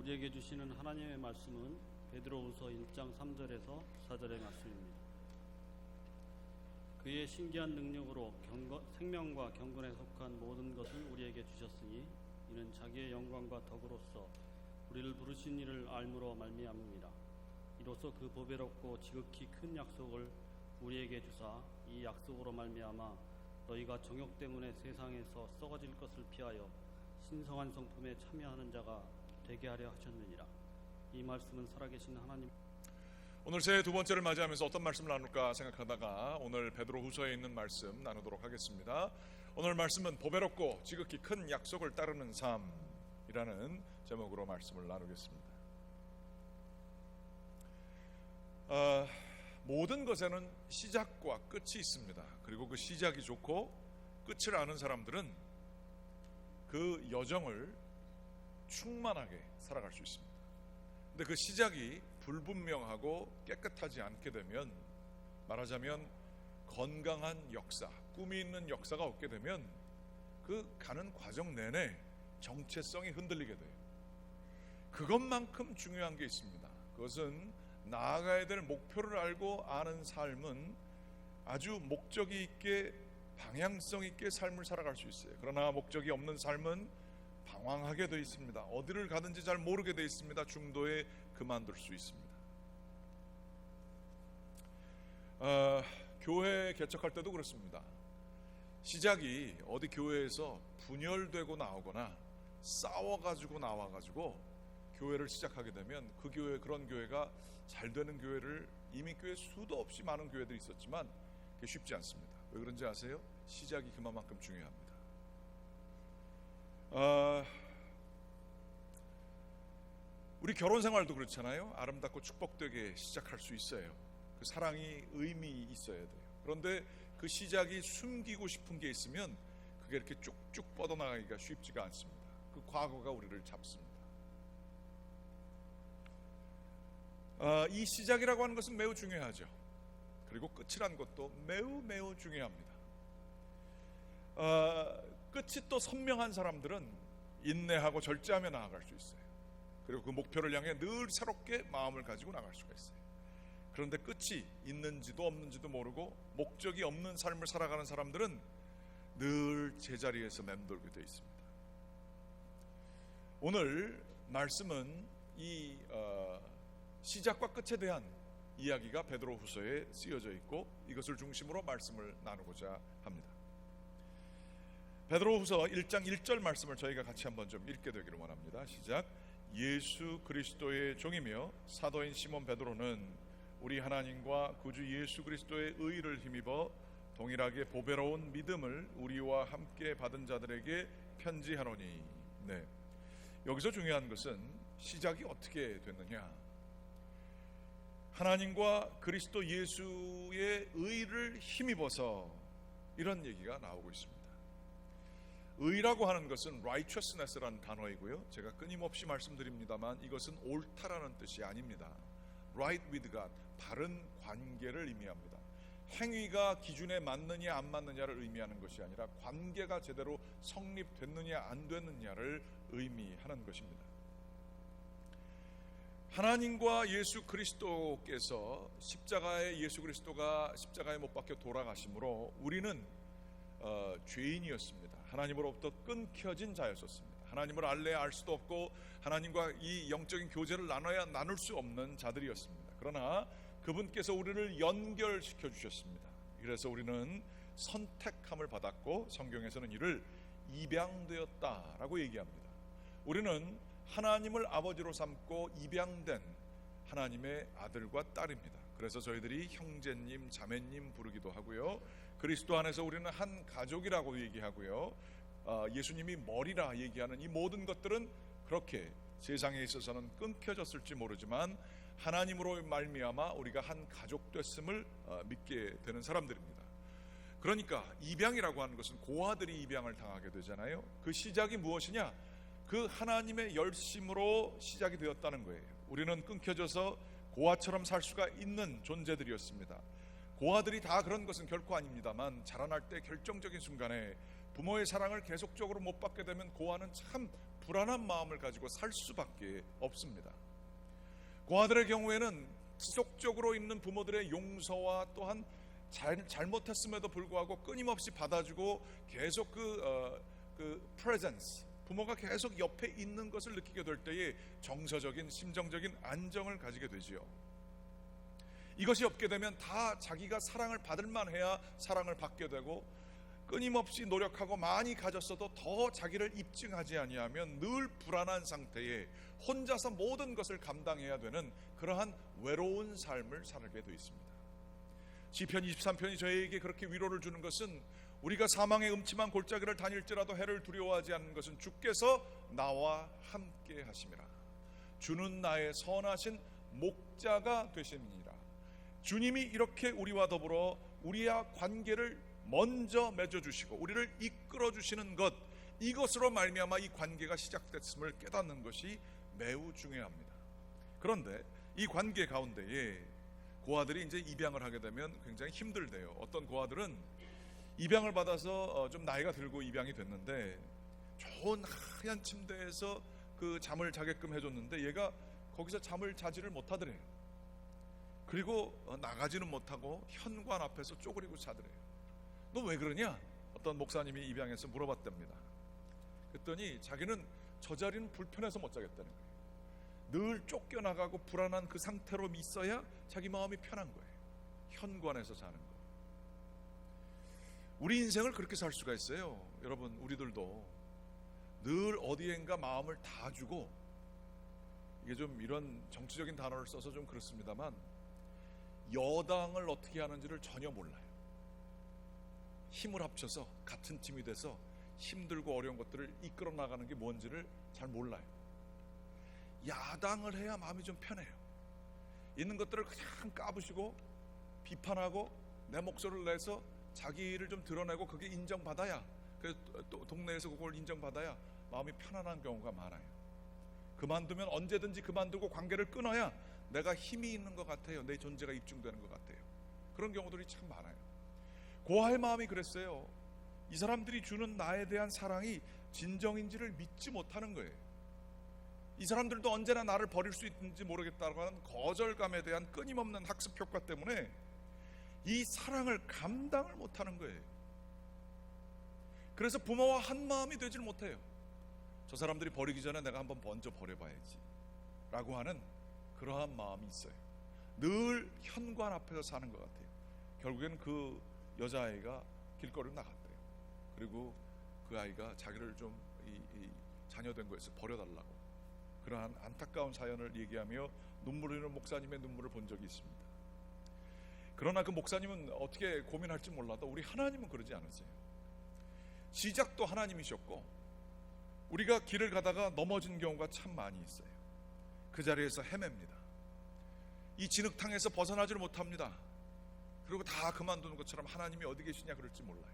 우리에게 주시는 하나님의 말씀은 베드로후서 1장 3절에서 4절의 말씀입니다. 그의 신기한 능력으로 생명과 경건에 속한 모든 것을 우리에게 주셨으니 이는 자기의 영광과 덕으로서 우리를 부르신 이를 알므로 말미암음이라. 이로써 그 보배롭고 지극히 큰 약속을 우리에게 주사 이 약속으로 말미암아 너희가 정욕 때문에 세상에서 썩어질 것을 피하여 신성한 성품에 참여하는 자가 되게 하려 하셨느니라. 이 말씀은 살아계신 하나님. 오늘 제 두 번째를 맞이하면서 어떤 말씀을 나눌까 생각하다가 오늘 베드로후서에 있는 말씀 나누도록 하겠습니다. 오늘 말씀은 보배롭고 지극히 큰 약속을 따르는 삶이라는 제목으로 말씀을 나누겠습니다. 모든 것에는 시작과 끝이 있습니다. 그리고 그 시작이 좋고 끝을 아는 사람들은 그 여정을 충만하게 살아갈 수 있습니다. 근데 그 시작이 불분명하고 깨끗하지 않게 되면, 말하자면 건강한 역사, 꿈이 있는 역사가 없게 되면 그 가는 과정 내내 정체성이 흔들리게 돼요. 그것만큼 중요한 게 있습니다. 그것은 나아가야 될 목표를 알고 아는 삶은 아주 목적이 있게 방향성 있게 삶을 살아갈 수 있어요. 그러나 목적이 없는 삶은 방황하게 되어 있습니다. 어디를 가든지 잘 모르게 되어 있습니다. 중도에 그만둘 수 있습니다. 교회 개척할 때도 그렇습니다. 시작이 어디 교회에서 분열되고 나오거나 싸워가지고 나와가지고 교회를 시작하게 되면 그 교회, 그런 교회가 잘 되는 교회를 이미 교회 수도 없이 많은 교회들이 있었지만 그게 쉽지 않습니다. 왜 그런지 아세요? 시작이 그만큼 중요합니다. 우리 결혼 생활도 그렇잖아요. 아름답고 축복되게 시작할 수 있어요. 그 사랑이 의미 있어야 돼요. 그런데 그 시작이 숨기고 싶은 게 있으면 그게 이렇게 쭉쭉 뻗어나가기가 쉽지가 않습니다. 그 과거가 우리를 잡습니다. 이 시작이라고 하는 것은 매우 중요하죠. 그리고 끝이란 것도 매우 중요합니다. 끝이 또 선명한 사람들은 인내하고 절제하며 나아갈 수 있어요. 그리고 그 목표를 향해 늘 새롭게 마음을 가지고 나갈 수가 있어요. 그런데 끝이 있는지도 없는지도 모르고 목적이 없는 삶을 살아가는 사람들은 늘 제자리에서 맴돌게 되어 있습니다. 오늘 말씀은 이 시작과 끝에 대한 이야기가 베드로후서에 쓰여져 있고 이것을 중심으로 말씀을 나누고자 합니다. 베드로후서 1장 1절 말씀을 저희가 같이 한번 좀 읽게 되기를 원합니다. 시작. 예수 그리스도의 종이며 사도인 시몬 베드로는 우리 하나님과 구주 예수 그리스도의 의를 힘입어 동일하게 보배로운 믿음을 우리와 함께 받은 자들에게 편지하노니. 네. 여기서 중요한 것은 시작이 어떻게 됐느냐. 하나님과 그리스도 예수의 의를 힘입어서 이런 얘기가 나오고 있습니다. 의라고 하는 것은 righteousness라는 단어이고요. 제가 끊임없이 말씀드립니다만 이것은 옳다라는 뜻이 아닙니다. right with God, 바른 관계를 의미합니다. 행위가 기준에 맞느냐 안 맞느냐를 의미하는 것이 아니라 관계가 제대로 성립됐느냐 안 됐느냐를 의미하는 것입니다. 하나님과 예수 그리스도께서 예수 그리스도가 십자가에 못 박혀 돌아가심으로 우리는 죄인이었습니다. 하나님으로부터 끊겨진 자였었습니다. 하나님을 알래 알 수도 없고 하나님과 이 영적인 교제를 나눌 수 없는 자들이었습니다. 그러나 그분께서 우리를 연결시켜 주셨습니다. 그래서 우리는 선택함을 받았고 성경에서는 이를 입양되었다라고 얘기합니다. 우리는 하나님을 아버지로 삼고 입양된 하나님의 아들과 딸입니다. 그래서 저희들이 형제님, 자매님 부르기도 하고요. 그리스도 안에서 우리는 한 가족이라고 얘기하고요. 예수님이 머리라 얘기하는 이 모든 것들은 그렇게 세상에 있어서는 끊겨졌을지 모르지만 하나님으로 말미암아 우리가 한 가족 됐음을 믿게 되는 사람들입니다. 그러니까 입양이라고 하는 것은 고아들이 입양을 당하게 되잖아요. 그 시작이 무엇이냐? 그 하나님의 열심으로 시작이 되었다는 거예요. 우리는 끊겨져서 고아처럼 살 수가 있는 존재들이었습니다. 고아들이 다 그런 것은 결코 아닙니다만 자라날 때 결정적인 순간에 부모의 사랑을 계속적으로 못 받게 되면 고아는 참 불안한 마음을 가지고 살 수밖에 없습니다. 고아들의 경우에는 지속적으로 있는 부모들의 용서와 또한 잘못했음에도 불구하고 끊임없이 받아주고 계속 그 presence, 부모가 계속 옆에 있는 것을 느끼게 될 때에 정서적인 심정적인 안정을 가지게 되지요. 이것이 없게 되면 다 자기가 사랑을 받을 만해야 사랑을 받게 되고, 끊임없이 노력하고 많이 가졌어도 더 자기를 입증하지 아니하면 늘 불안한 상태에 혼자서 모든 것을 감당해야 되는 그러한 외로운 삶을 살게 되어 있습니다. 시편 23편이 저에게 그렇게 위로를 주는 것은, 우리가 사망의 음침한 골짜기를 다닐지라도 해를 두려워하지 않는 것은 주께서 나와 함께 하심이라. 주는 나의 선하신 목자가 되심이니라. 주님이 이렇게 우리와 더불어 우리와 관계를 먼저 맺어주시고 우리를 이끌어주시는 것, 이것으로 말미암아 이 관계가 시작됐음을 깨닫는 것이 매우 중요합니다. 그런데 이 관계 가운데에 고아들이 이제 입양을 하게 되면 굉장히 힘들대요. 어떤 고아들은 입양을 받아서 좀 나이가 들고 입양이 됐는데 좋은 하얀 침대에서 그 잠을 자게끔 해줬는데 얘가 거기서 잠을 자지를 못하더래요. 그리고 나가지는 못하고 현관 앞에서 쪼그리고 자더래요. 너 왜 그러냐? 어떤 목사님이 입양해서 물어봤답니다. 그랬더니 자기는 저 자리는 불편해서 못 자겠다는 거예요. 늘 쫓겨나가고 불안한 그 상태로 있어야 자기 마음이 편한 거예요. 현관에서 자는 거. 우리 인생을 그렇게 살 수가 있어요. 여러분, 우리들도 늘 어디엔가 마음을 다 주고, 이게 좀 이런 정치적인 단어를 써서 좀 그렇습니다만, 여당을 어떻게 하는지를 전혀 몰라요. 힘을 합쳐서 같은 팀이 돼서 힘들고 어려운 것들을 이끌어 나가는 게 뭔지를 잘 몰라요. 야당을 해야 마음이 좀 편해요. 있는 것들을 그냥 까부시고 비판하고 내 목소리를 내서 자기를 좀 드러내고 그게 인정받아야, 그 동네에서 그걸 인정받아야 마음이 편안한 경우가 많아요. 그만두면 언제든지 그만두고 관계를 끊어야 내가 힘이 있는 것 같아요. 내 존재가 입증되는 것 같아요. 그런 경우들이 참 많아요. 고아의 마음이 그랬어요. 이 사람들이 주는 나에 대한 사랑이 진정인지를 믿지 못하는 거예요. 이 사람들도 언제나 나를 버릴 수 있는지 모르겠다고 하는 거절감에 대한 끊임없는 학습 효과 때문에 이 사랑을 감당을 못하는 거예요. 그래서 부모와 한 마음이 되질 못해요. 저 사람들이 버리기 전에 내가 한번 먼저 버려봐야지 라고 하는 그러한 마음이 있어요. 늘 현관 앞에서 사는 것 같아요. 결국엔 그 여자아이가 길거리로 나갔대요. 그리고 그 아이가 자기를 좀 자녀된 거에서 버려달라고, 그러한 안타까운 사연을 얘기하며 눈물 흘리는 목사님의 눈물을 본 적이 있습니다. 그러나 그 목사님은 어떻게 고민할지 몰라도 우리 하나님은 그러지 않으세요. 시작도 하나님이셨고, 우리가 길을 가다가 넘어진 경우가 참 많이 있어요. 그 자리에서 헤맵니다. 이 진흙탕에서 벗어나지를 못합니다. 그리고 다 그만두는 것처럼 하나님이 어디 계시냐 그럴지 몰라요.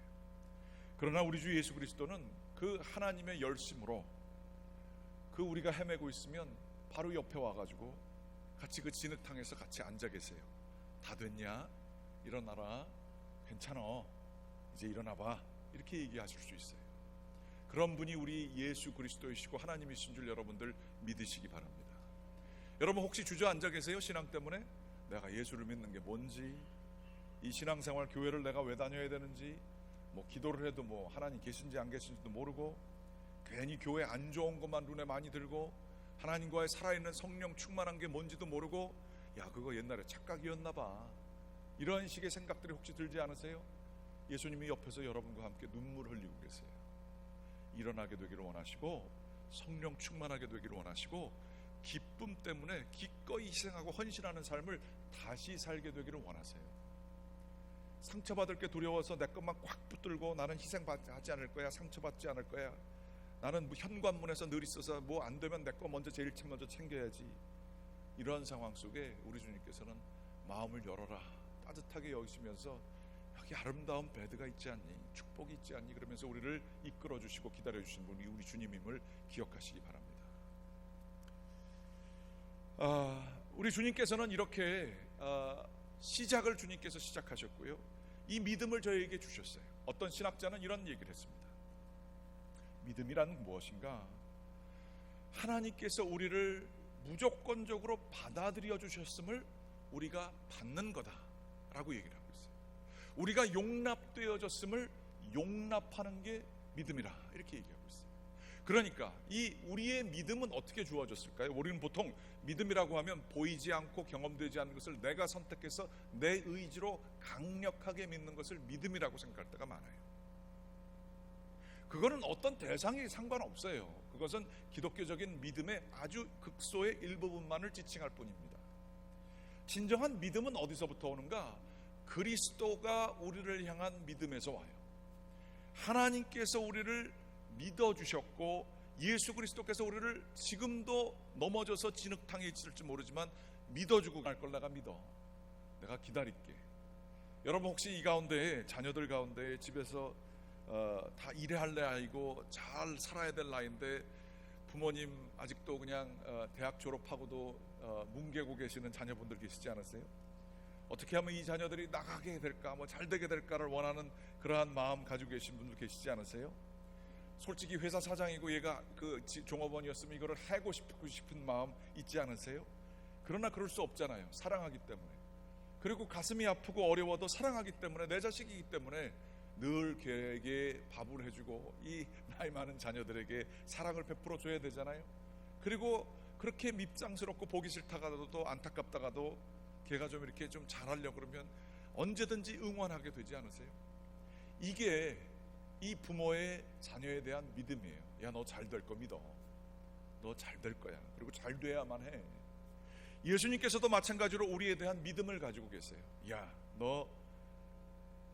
그러나 우리 주 예수 그리스도는 그 하나님의 열심으로 그 우리가 헤매고 있으면 바로 옆에 와가지고 같이 그 진흙탕에서 같이 앉아 계세요. 다 됐냐? 일어나라. 괜찮아. 이제 일어나봐. 이렇게 얘기하실 수 있어요. 그런 분이 우리 예수 그리스도이시고 하나님이신 줄 여러분들 믿으시기 바랍니다. 여러분 혹시 주저앉아 계세요? 신앙 때문에? 내가 예수를 믿는 게 뭔지, 이 신앙생활 교회를 내가 왜 다녀야 되는지, 뭐 기도를 해도 뭐 하나님 계신지 안 계신지도 모르고, 괜히 교회 안 좋은 것만 눈에 많이 들고, 하나님과의 살아있는 성령 충만한 게 뭔지도 모르고, 야 그거 옛날에 착각이었나 봐, 이런 식의 생각들이 혹시 들지 않으세요? 예수님이 옆에서 여러분과 함께 눈물 흘리고 계세요. 일어나게 되기를 원하시고, 성령 충만하게 되기를 원하시고, 기쁨 때문에 기꺼이 희생하고 헌신하는 삶을 다시 살게 되기를 원하세요. 상처받을 게 두려워서 내 것만 꽉 붙들고 나는 희생하지 않을 거야, 상처받지 않을 거야, 나는 현관문에서 늘 있어서 뭐 안 되면 내 거 먼저 제일 먼저 챙겨야지, 이런 상황 속에 우리 주님께서는 마음을 열어라, 따뜻하게 여기시면서 여기 아름다운 베드가 있지 않니, 축복이 있지 않니, 그러면서 우리를 이끌어 주시고 기다려 주신 분이 우리 주님임을 기억하시기 바랍니다. 우리 주님께서는 이렇게 시작을 주님께서 시작하셨고요, 이 믿음을 저에게 주셨어요. 어떤 신학자는 이런 얘기를 했습니다. 믿음이란 무엇인가? 하나님께서 우리를 무조건적으로 받아들여 주셨음을 우리가 받는 거다라고 얘기를 하고 있어요. 우리가 용납되어졌음을 용납하는 게 믿음이라 이렇게 얘기하고 있어요. 그러니까 이 우리의 믿음은 어떻게 주어졌을까요? 우리는 보통 믿음이라고 하면 보이지 않고 경험되지 않는 것을 내가 선택해서 내 의지로 강력하게 믿는 것을 믿음이라고 생각할 때가 많아요. 그거는 어떤 대상이 상관없어요. 그것은 기독교적인 믿음의 아주 극소의 일부분만을 지칭할 뿐입니다. 진정한 믿음은 어디서부터 오는가? 그리스도가 우리를 향한 믿음에서 와요. 하나님께서 우리를 믿어주셨고 예수 그리스도께서 우리를 지금도 넘어져서 진흙탕에 있을지 모르지만 믿어주고 갈 걸 내가 믿어. 내가 기다릴게. 여러분 혹시 이 가운데 자녀들 가운데 집에서 다 일할래 아이고 잘 살아야 될 나이인데 부모님 아직도 그냥 대학 졸업하고도 뭉개고 계시는 자녀분들 계시지 않으세요? 어떻게 하면 이 자녀들이 나가게 될까, 뭐 잘 되게 될까를 원하는 그러한 마음 가지고 계신 분들 계시지 않으세요? 솔직히 회사 사장이고 얘가 그 종업원이었으면 이거를 하고 싶은 마음 있지 않으세요? 그러나 그럴 수 없잖아요. 사랑하기 때문에. 그리고 가슴이 아프고 어려워도 사랑하기 때문에, 내 자식이기 때문에 늘 걔에게 밥을 해주고 이 나이 많은 자녀들에게 사랑을 베풀어 줘야 되잖아요. 그리고 그렇게 밉상스럽고 보기 싫다가도 안타깝다가도 걔가 좀 이렇게 좀 잘하려고 그러면 언제든지 응원하게 되지 않으세요? 이게 이 부모의 자녀에 대한 믿음이에요. 야, 너 잘 될 거 믿어. 너 잘 될 거야. 그리고 잘 돼야만 해. 예수님께서도 마찬가지로 우리에 대한 믿음을 가지고 계세요. 야, 너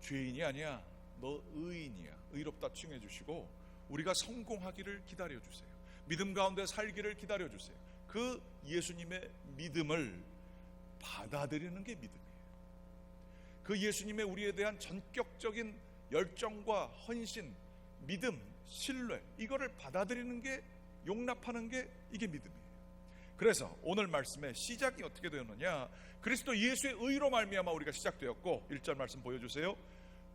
죄인이 아니야. 너 의인이야. 의롭다 칭해 주시고 우리가 성공하기를 기다려 주세요. 믿음 가운데 살기를 기다려 주세요. 그 예수님의 믿음을 받아들이는 게 믿음이에요. 그 예수님의 우리에 대한 전격적인 열정과 헌신, 믿음, 신뢰, 이거를 받아들이는 게, 용납하는 게 이게 믿음이에요. 그래서 오늘 말씀의 시작이 어떻게 되었느냐? 그리스도 예수의 의로 말미암아 우리가 시작되었고, 1절 말씀 보여주세요.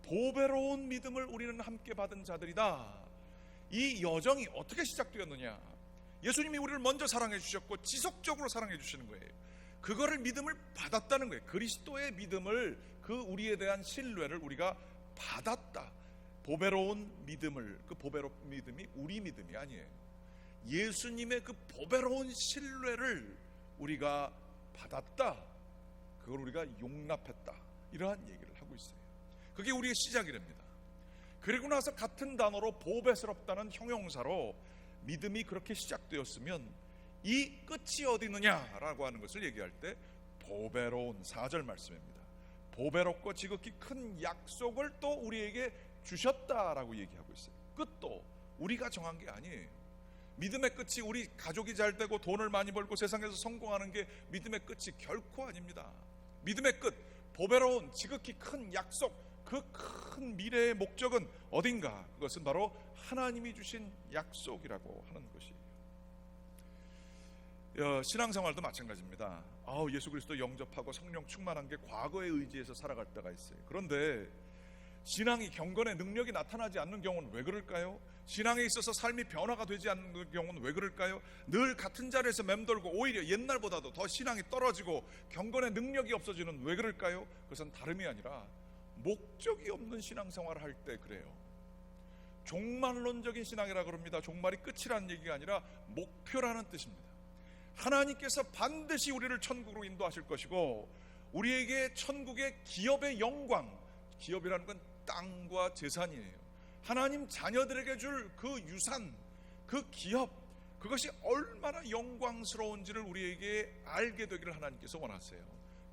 보배로운 믿음을 우리는 함께 받은 자들이다. 이 여정이 어떻게 시작되었느냐? 예수님이 우리를 먼저 사랑해 주셨고 지속적으로 사랑해 주시는 거예요. 그거를 믿음을 받았다는 거예요. 그리스도의 믿음을, 그 우리에 대한 신뢰를 우리가 받았다. 보배로운 믿음을, 그 보배로운 믿음이 우리 믿음이 아니에요. 예수님의 그 보배로운 신뢰를 우리가 받았다. 그걸 우리가 용납했다. 이러한 얘기를 하고 있어요. 그게 우리의 시작이 됩니다. 그리고 나서 같은 단어로 보배스럽다는 형용사로 믿음이 그렇게 시작되었으면 이 끝이 어디 있느냐라고 하는 것을 얘기할 때 보배로운 4절 말씀입니다. 보배롭고 지극히 큰 약속을 또 우리에게 주셨다라고 얘기하고 있어요. 끝도 우리가 정한 게 아니에요. 믿음의 끝이 우리 가족이 잘 되고 돈을 많이 벌고 세상에서 성공하는 게 믿음의 끝이 결코 아닙니다. 믿음의 끝, 보배로운 지극히 큰 약속, 그 큰 미래의 목적은 어딘가? 그것은 바로 하나님이 주신 약속이라고 하는 것이에요. 신앙생활도 마찬가지입니다. 예수 그리스도 영접하고 성령 충만한 게 과거의 의지에서 살아갈 때가 있어요. 그런데 신앙이 경건의 능력이 나타나지 않는 경우는 왜 그럴까요? 신앙에 있어서 삶이 변화가 되지 않는 경우는 왜 그럴까요? 늘 같은 자리에서 맴돌고 오히려 옛날보다도 더 신앙이 떨어지고 경건의 능력이 없어지는 왜 그럴까요? 그것은 다름이 아니라 목적이 없는 신앙생활을 할 때 그래요. 종말론적인 신앙이라 그럽니다. 종말이 끝이라는 얘기가 아니라 목표라는 뜻입니다. 하나님께서 반드시 우리를 천국으로 인도하실 것이고 우리에게 천국의 기업의 영광, 기업이라는 건 땅과 재산이에요. 하나님 자녀들에게 줄 그 유산, 그 기업, 그것이 얼마나 영광스러운지를 우리에게 알게 되기를 하나님께서 원하세요.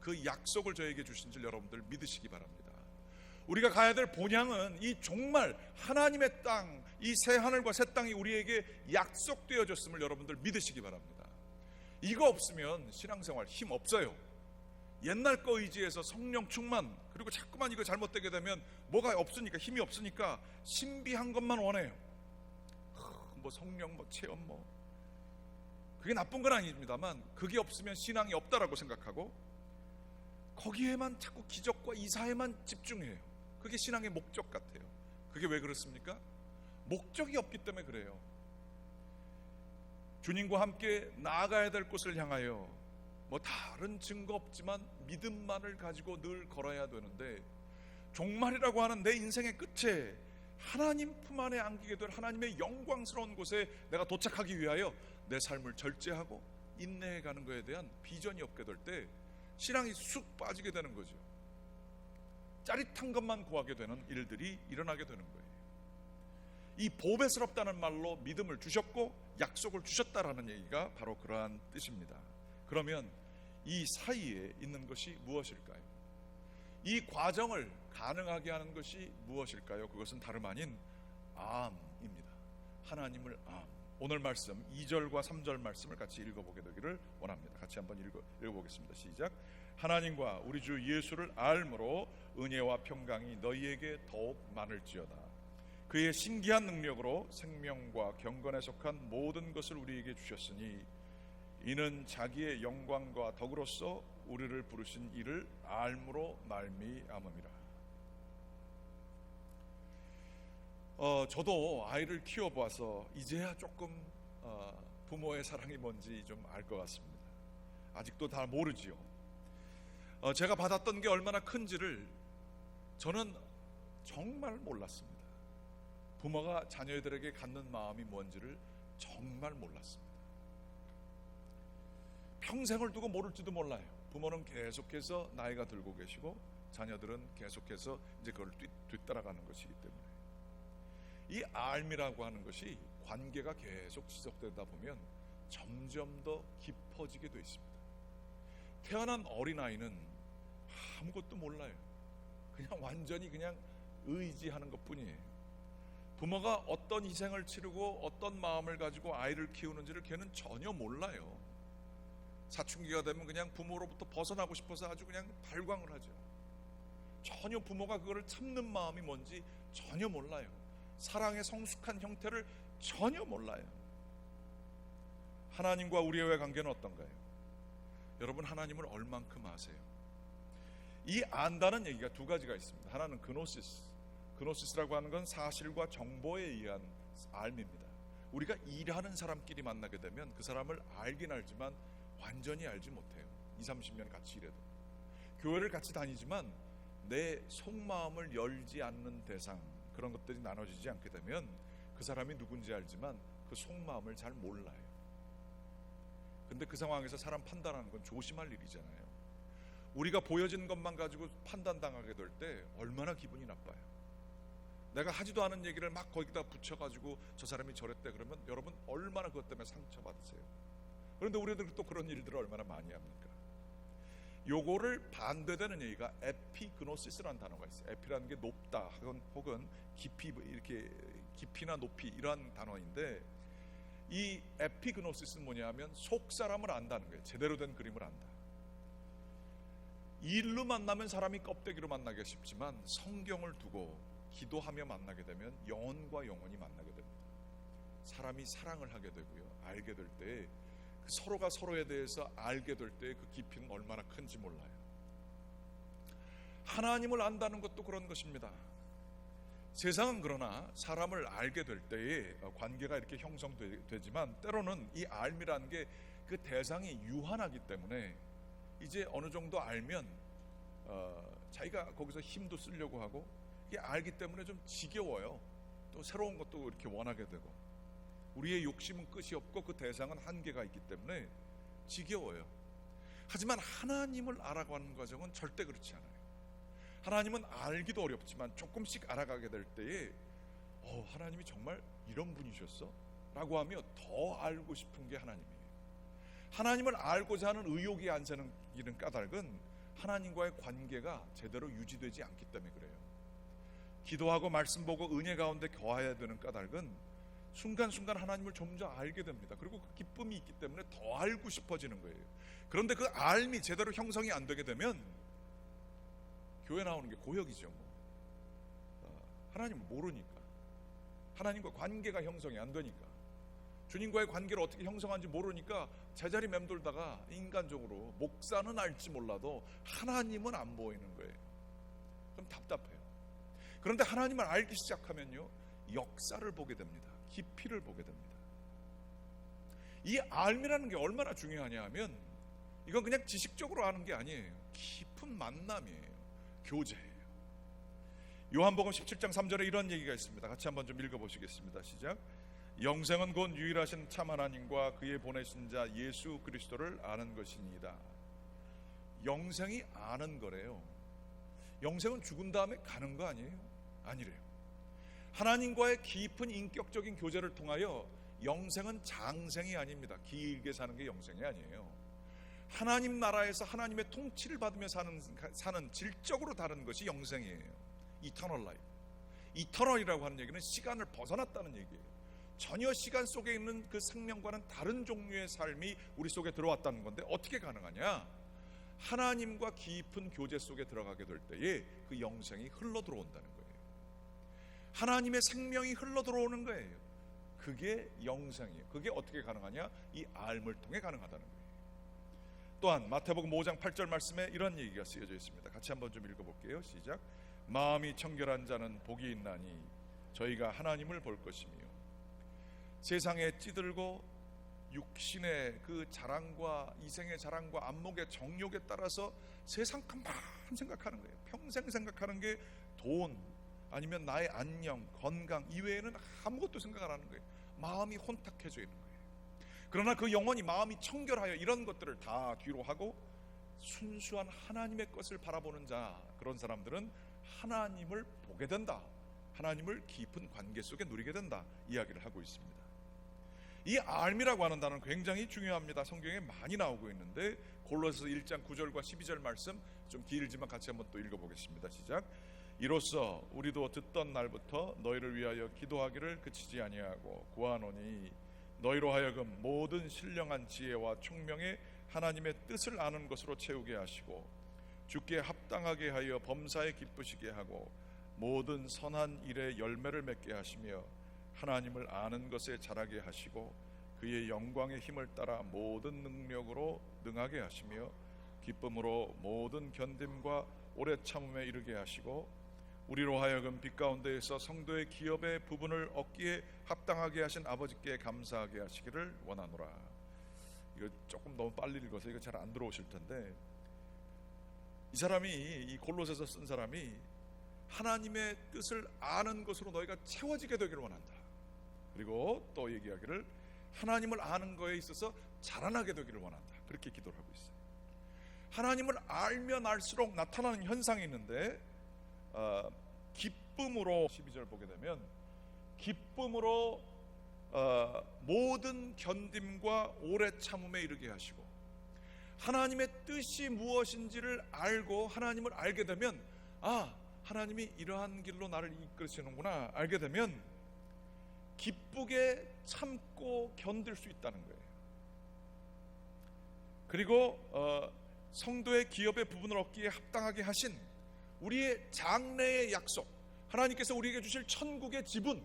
그 약속을 저에게 주신 줄 여러분들 믿으시기 바랍니다. 우리가 가야 될 본향은 이 종말 하나님의 땅, 이 새 하늘과 새 땅이 우리에게 약속되어졌음을 여러분들 믿으시기 바랍니다. 이거 없으면 신앙생활 힘 없어요. 옛날 거 의지해서 성령 충만, 그리고 자꾸만 이거 잘못되게 되면 뭐가 없으니까, 힘이 없으니까 신비한 것만 원해요. 뭐 성령 뭐 체험 뭐, 그게 나쁜 건 아닙니다만 그게 없으면 신앙이 없다라고 생각하고 거기에만 자꾸 기적과 이사에만 집중해요. 그게 신앙의 목적 같아요. 그게 왜 그렇습니까? 목적이 없기 때문에 그래요. 주님과 함께 나아가야 될 곳을 향하여 다른 증거 없지만 믿음만을 가지고 늘 걸어야 되는데, 종말이라고 하는 내 인생의 끝에 하나님 품 안에 안기게 될 하나님의 영광스러운 곳에 내가 도착하기 위하여 내 삶을 절제하고 인내해 가는 것에 대한 비전이 없게 될 때 신앙이 쑥 빠지게 되는 거죠. 짜릿한 것만 구하게 되는 일들이 일어나게 되는 거예요. 이 보배스럽다는 말로 믿음을 주셨고 약속을 주셨다라는 얘기가 바로 그러한 뜻입니다. 그러면 이 사이에 있는 것이 무엇일까요? 이 과정을 가능하게 하는 것이 무엇일까요? 그것은 다름 아닌 암입니다. 하나님을 암. 오늘 말씀 2절과 3절 말씀을 같이 읽어보게 되기를 원합니다. 같이 한번 읽어보겠습니다. 시작. 하나님과 우리 주 예수를 알므로 은혜와 평강이 너희에게 더욱 많을지어다. 그의 신기한 능력으로 생명과 경건에 속한 모든 것을 우리에게 주셨으니 이는 자기의 영광과 덕으로서 우리를 부르신 이를 알므로 말미암음이라. 저도 아이를 키워봐서 이제야 조금 부모의 사랑이 뭔지 좀 알 것 같습니다. 아직도 다 모르지요. 제가 받았던 게 얼마나 큰지를 저는 정말 몰랐습니다. 부모가 자녀들에게 갖는 마음이 뭔지를 정말 몰랐습니다. 평생을 두고 모를지도 몰라요. 부모는 계속해서 나이가 들고 계시고 자녀들은 계속해서 이제 그걸 뒤따라가는 것이기 때문에 이 알미라고 하는 것이 관계가 계속 지속되다 보면 점점 더 깊어지게 되어 있습니다. 태어난 어린아이는 아무것도 몰라요. 그냥 완전히 그냥 의지하는 것뿐이에요. 부모가 어떤 희생을 치르고 어떤 마음을 가지고 아이를 키우는지를 걔는 전혀 몰라요. 사춘기가 되면 그냥 부모로부터 벗어나고 싶어서 아주 그냥 발광을 하죠. 전혀 부모가 그거를 참는 마음이 뭔지 전혀 몰라요. 사랑의 성숙한 형태를 전혀 몰라요. 하나님과 우리의 관계는 어떤가요? 여러분, 하나님을 얼만큼 아세요? 이 안다는 얘기가 두 가지가 있습니다. 하나는 그노시스. 그노시스라고 하는 건 사실과 정보에 의한 알미입니다. 우리가 일하는 사람끼리 만나게 되면 그 사람을 알긴 알지만 완전히 알지 못해요. 20-30년 같이 일해도. 교회를 같이 다니지만 내 속마음을 열지 않는 대상, 그런 것들이 나눠지지 않게 되면 그 사람이 누군지 알지만 그 속마음을 잘 몰라요. 근데 그 상황에서 사람 판단하는 건 조심할 일이잖아요. 우리가 보여진 것만 가지고 판단당하게 될 때 얼마나 기분이 나빠요. 내가 하지도 않은 얘기를 막 거기다 붙여가지고 저 사람이 저랬대 그러면 여러분 얼마나 그것 때문에 상처받으세요. 그런데 우리들 또 그런 일들을 얼마나 많이 합니까? 요거를 반대되는 얘기가 에피그노시스라는 단어가 있어요. 에피라는 게 높다 혹은 깊이, 이렇게 깊이나 높이 이러한 단어인데, 이 에피그노시스는 뭐냐면 속 사람을 안다는 거예요. 제대로 된 그림을 안다. 일로 만나면 사람이 껍데기로 만나기 쉽지만 성경을 두고 기도하며 만나게 되면 영혼과 영혼이 만나게 됩니다. 사람이 사랑을 하게 되고요, 알게 될 때 서로가 서로에 대해서 알게 될 때 그 깊이는 얼마나 큰지 몰라요. 하나님을 안다는 것도 그런 것입니다. 세상은 그러나 사람을 알게 될 때에 관계가 이렇게 형성되지만 때로는 이 알미라는 게 그 대상이 유한하기 때문에 이제 어느 정도 알면 자기가 거기서 힘도 쓰려고 하고 이게 알기 때문에 좀 지겨워요. 또 새로운 것도 이렇게 원하게 되고, 우리의 욕심은 끝이 없고 그 대상은 한계가 있기 때문에 지겨워요. 하지만 하나님을 알아가는 과정은 절대 그렇지 않아요. 하나님은 알기도 어렵지만 조금씩 알아가게 될 때에 하나님이 정말 이런 분이셨어? 라고 하며 더 알고 싶은 게 하나님이에요. 하나님을 알고자 하는 의욕이 안 생기는 까닭은 하나님과의 관계가 제대로 유지되지 않기 때문에 그래요. 기도하고 말씀 보고 은혜 가운데 거해야 되는 까닭은 순간순간 하나님을 좀 더 알게 됩니다. 그리고 그 기쁨이 있기 때문에 더 알고 싶어지는 거예요. 그런데 그 알미 제대로 형성이 안 되게 되면 교회 나오는 게 고역이죠. 하나님을 모르니까, 하나님과 관계가 형성이 안 되니까, 주님과의 관계를 어떻게 형성하는지 모르니까 제자리 맴돌다가 인간적으로 목사는 알지 몰라도 하나님은 안 보이는 거예요. 그럼 답답해요. 그런데 하나님을 알기 시작하면요, 역사를 보게 됩니다. 깊이를 보게 됩니다. 이 알미라는 게 얼마나 중요하냐 하면 이건 그냥 지식적으로 아는 게 아니에요. 깊은 만남이에요. 교제예요. 요한복음 17장 3절에 이런 얘기가 있습니다. 같이 한번 좀 읽어보시겠습니다. 시작. 영생은 곧 유일하신 참 하나님과 그의 보내신 자 예수 그리스도를 아는 것이니이다. 영생이 아는 거래요. 영생은 죽은 다음에 가는 거 아니에요? 아니래요. 하나님과의 깊은 인격적인 교제를 통하여 영생은 장생이 아닙니다. 길게 사는 게 영생이 아니에요. 하나님 나라에서 하나님의 통치를 받으며 사는 질적으로 다른 것이 영생이에요. 이터널 라이프. 이터널이라고 하는 얘기는 시간을 벗어났다는 얘기예요. 전혀 시간 속에 있는 그 생명과는 다른 종류의 삶이 우리 속에 들어왔다는 건데 어떻게 가능하냐? 하나님과 깊은 교제 속에 들어가게 될 때에 그 영생이 흘러 들어온다는 거예요. 하나님의 생명이 흘러 들어오는 거예요. 그게 영생이에요. 그게 어떻게 가능하냐? 이 알을 통해 가능하다는 거예요. 또한 마태복음 5장 8절 말씀에 이런 얘기가 쓰여져 있습니다. 같이 한번 좀 읽어볼게요. 시작. 마음이 청결한 자는 복이 있나니 저희가 하나님을 볼 것이며 세상에 찌들고 육신의 그 자랑과 이생의 자랑과 안목의 정욕에 따라서 세상 것만 생각하는 거예요. 평생 생각하는 게 돈 아니면 나의 안녕, 건강 이외에는 아무것도 생각 안 하는 거예요. 마음이 혼탁해져 있는 거예요. 그러나 그 영혼이 마음이 청결하여 이런 것들을 다 뒤로 하고 순수한 하나님의 것을 바라보는 자, 그런 사람들은 하나님을 보게 된다. 하나님을 깊은 관계 속에 누리게 된다. 이야기를 하고 있습니다. 이 알미라고 하는 단어는 굉장히 중요합니다. 성경에 많이 나오고 있는데 골로새서 1장 9절과 12절 말씀 좀 길지만 같이 한번 또 읽어보겠습니다. 시작. 이로써 우리도 듣던 날부터 너희를 위하여 기도하기를 그치지 아니하고 구하노니 너희로 하여금 모든 신령한 지혜와 총명에 하나님의 뜻을 아는 것으로 채우게 하시고 주께 합당하게 하여 범사에 기쁘시게 하고 모든 선한 일에 열매를 맺게 하시며 하나님을 아는 것에 자라게 하시고 그의 영광의 힘을 따라 모든 능력으로 능하게 하시며 기쁨으로 모든 견딤과 오래 참음에 이르게 하시고 우리로 하여금 빛 가운데에서 성도의 기업의 부분을 얻기에 합당하게 하신 아버지께 감사하게 하시기를 원하노라. 이거 조금 너무 빨리 읽어서 이거 잘 안 들어오실 텐데 이 사람이 이 골로새서 쓴 사람이 하나님의 뜻을 아는 것으로 너희가 채워지게 되기를 원한다. 그리고 또 얘기하기를 하나님을 아는 거에 있어서 자라나게 되기를 원한다. 그렇게 기도를 하고 있어요. 하나님을 알면 알수록 나타나는 현상이 있는데 기쁨으로 12절 보게 되면 기쁨으로 모든 견딤과 오래 참음에 이르게 하시고 하나님의 뜻이 무엇인지를 알고 하나님을 알게 되면 하나님이 이러한 길로 나를 이끌으시는구나 알게 되면 기쁘게 참고 견딜 수 있다는 거예요. 그리고 성도의 기업의 부분을 얻기에 합당하게 하신 우리의 장래의 약속, 하나님께서 우리에게 주실 천국의 지분,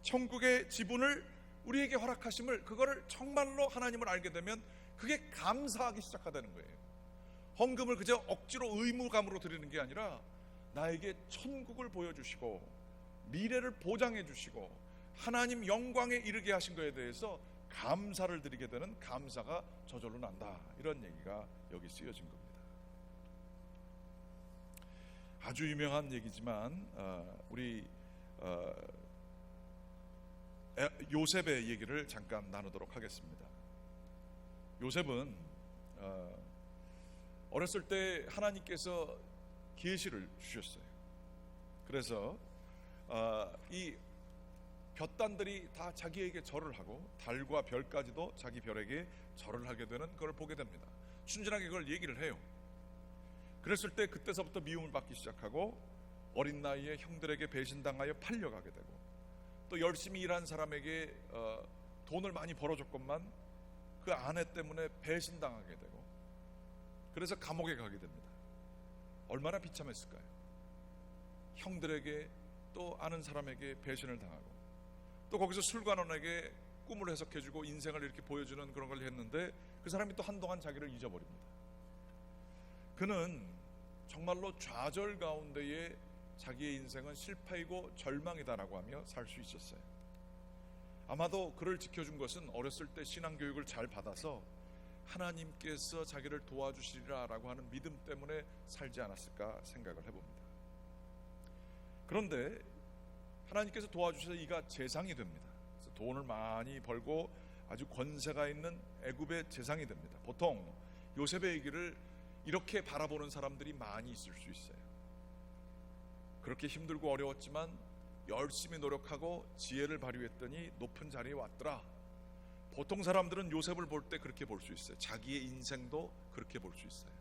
천국의 지분을 우리에게 허락하심을 그거를 정말로 하나님을 알게 되면 그게 감사하기 시작하다는 거예요. 헌금을 그저 억지로 의무감으로 드리는 게 아니라 나에게 천국을 보여주시고 미래를 보장해 주시고 하나님 영광에 이르게 하신 것에 대해서 감사를 드리게 되는 감사가 저절로 난다. 이런 얘기가 여기 쓰여진 겁니다. 아주 유명한 얘기지만 우리 요셉의 얘기를 잠깐 나누도록 하겠습니다. 요셉은 어렸을 때 하나님께서 계시를 주셨어요. 그래서 이 볕단들이 다 자기에게 절을 하고 달과 별까지도 자기 별에게 절을 하게 되는 걸 보게 됩니다. 순진하게 그걸 얘기를 해요. 그랬을 때 그때서부터 미움을 받기 시작하고 어린 나이에 형들에게 배신당하여 팔려가게 되고 또 열심히 일한 사람에게 돈을 많이 벌어줬건만 그 아내 때문에 배신당하게 되고 그래서 감옥에 가게 됩니다. 얼마나 비참했을까요? 형들에게 또 아는 사람에게 배신을 당하고 또 거기서 술관원에게 꿈을 해석해주고 인생을 이렇게 보여주는 그런 걸 했는데 그 사람이 또 한동안 자기를 잊어버립니다. 그는 정말로 좌절 가운데에 자기의 인생은 실패이고 절망이다라고 하며 살 수 있었어요. 아마도 그를 지켜준 것은 어렸을 때 신앙교육을 잘 받아서 하나님께서 자기를 도와주시리라라고 하는 믿음 때문에 살지 않았을까 생각을 해봅니다. 그런데 하나님께서 도와주셔서 이가 재상이 됩니다. 그래서 돈을 많이 벌고 아주 권세가 있는 애굽의 재상이 됩니다. 보통 요셉의 얘기를 이렇게 바라보는 사람들이 많이 있을 수 있어요. 그렇게 힘들고 어려웠지만 열심히 노력하고 지혜를 발휘했더니 높은 자리에 왔더라. 보통 사람들은 요셉을 볼 때 그렇게 볼 수 있어요. 자기의 인생도 그렇게 볼 수 있어요.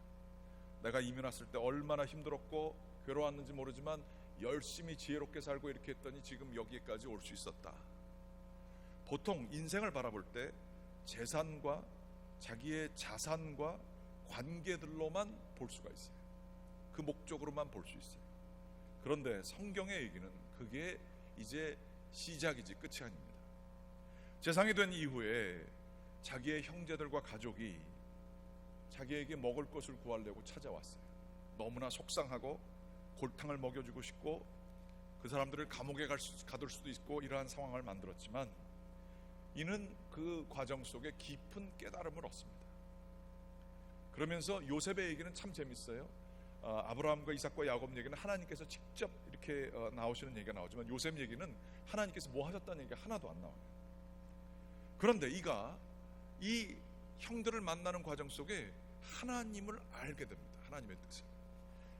내가 이민 왔을 때 얼마나 힘들었고 괴로웠는지 모르지만 열심히 지혜롭게 살고 이렇게 했더니 지금 여기까지 올 수 있었다. 보통 인생을 바라볼 때 재산과 자기의 자산과 관계들로만 볼 수가 있어요. 그 목적으로만 볼 수 있어요. 그런데 성경의 얘기는 그게 이제 시작이지 끝이 아닙니다. 재상이 된 이후에 자기의 형제들과 가족이 자기에게 먹을 것을 구하려고 찾아왔어요. 너무나 속상하고 골탕을 먹여주고 싶고 그 사람들을 감옥에 가둘 수도 있고 이러한 상황을 만들었지만 이는 그 과정 속에 깊은 깨달음을 얻습니다. 그러면서 요셉의 얘기는 참 재밌어요. 아브라함과 이삭과 야곱 얘기는 하나님께서 직접 이렇게 나오시는 얘기가 나오지만 요셉 얘기는 하나님께서 뭐 하셨다는 얘기가 하나도 안 나와요. 그런데 이가 이 형들을 만나는 과정 속에 하나님을 알게 됩니다. 하나님의 뜻을.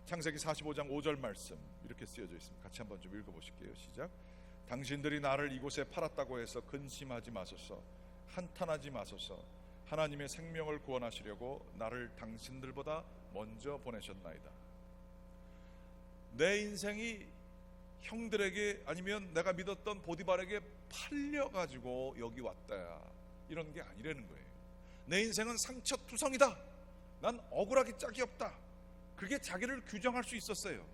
창세기 45장 5절 말씀 이렇게 쓰여져 있습니다. 같이 한번 좀 읽어보실게요. 시작. 당신들이 나를 이곳에 팔았다고 해서 근심하지 마소서, 한탄하지 마소서. 하나님의 생명을 구원하시려고 나를 당신들보다 먼저 보내셨나이다. 내 인생이 형들에게 아니면 내가 믿었던 보디발에게 팔려가지고 여기 왔다야 이런 게 아니라는 거예요. 내 인생은 상처투성이다. 난 억울하기 짝이 없다. 그게 자기를 규정할 수 있었어요.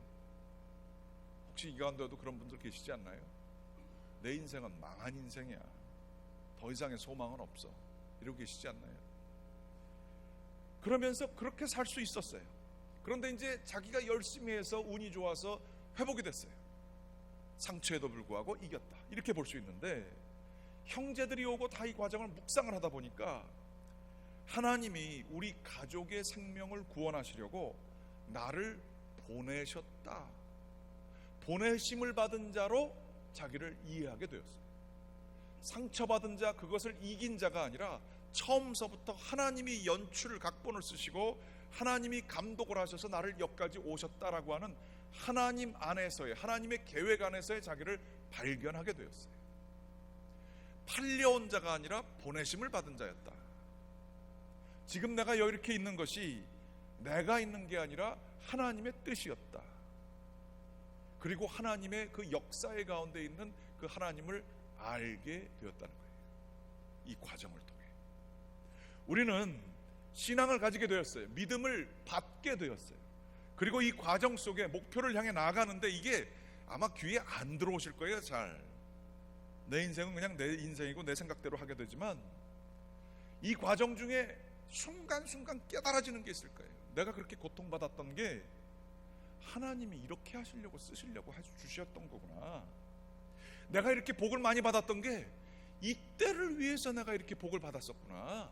혹시 이 가운데도 그런 분들 계시지 않나요? 내 인생은 망한 인생이야. 더 이상의 소망은 없어. 이러고 계시지 않나요? 그러면서 그렇게 살 수 있었어요. 그런데 이제 자기가 열심히 해서 운이 좋아서 회복이 됐어요. 상처에도 불구하고 이겼다. 이렇게 볼 수 있는데 형제들이 오고 다 이 과정을 묵상을 하다 보니까 하나님이 우리 가족의 생명을 구원하시려고 나를 보내셨다. 보내심을 받은 자로 자기를 이해하게 되었어요. 상처받은 자, 그것을 이긴 자가 아니라 처음서부터 하나님이 연출을 각본을 쓰시고 하나님이 감독을 하셔서 나를 여기까지 오셨다라고 하는 하나님 안에서의 하나님의 계획 안에서의 자기를 발견하게 되었어요. 팔려온 자가 아니라 보내심을 받은 자였다. 지금 내가 여기 이렇게 있는 것이 내가 있는 게 아니라 하나님의 뜻이었다. 그리고 하나님의 그 역사의 가운데 있는 그 하나님을 알게 되었다는 거예요. 이 과정을 통해 우리는 신앙을 가지게 되었어요. 믿음을 받게 되었어요. 그리고 이 과정 속에 목표를 향해 나아가는데 이게 아마 귀에 안 들어오실 거예요. 잘. 내 인생은 그냥 내 인생이고 내 생각대로 하게 되지만 이 과정 중에 순간순간 깨달아지는 게 있을 거예요. 내가 그렇게 고통받았던 게 하나님이 이렇게 하시려고 쓰시려고 해주셨던 거구나. 내가 이렇게 복을 많이 받았던 게 이때를 위해서 내가 이렇게 복을 받았었구나.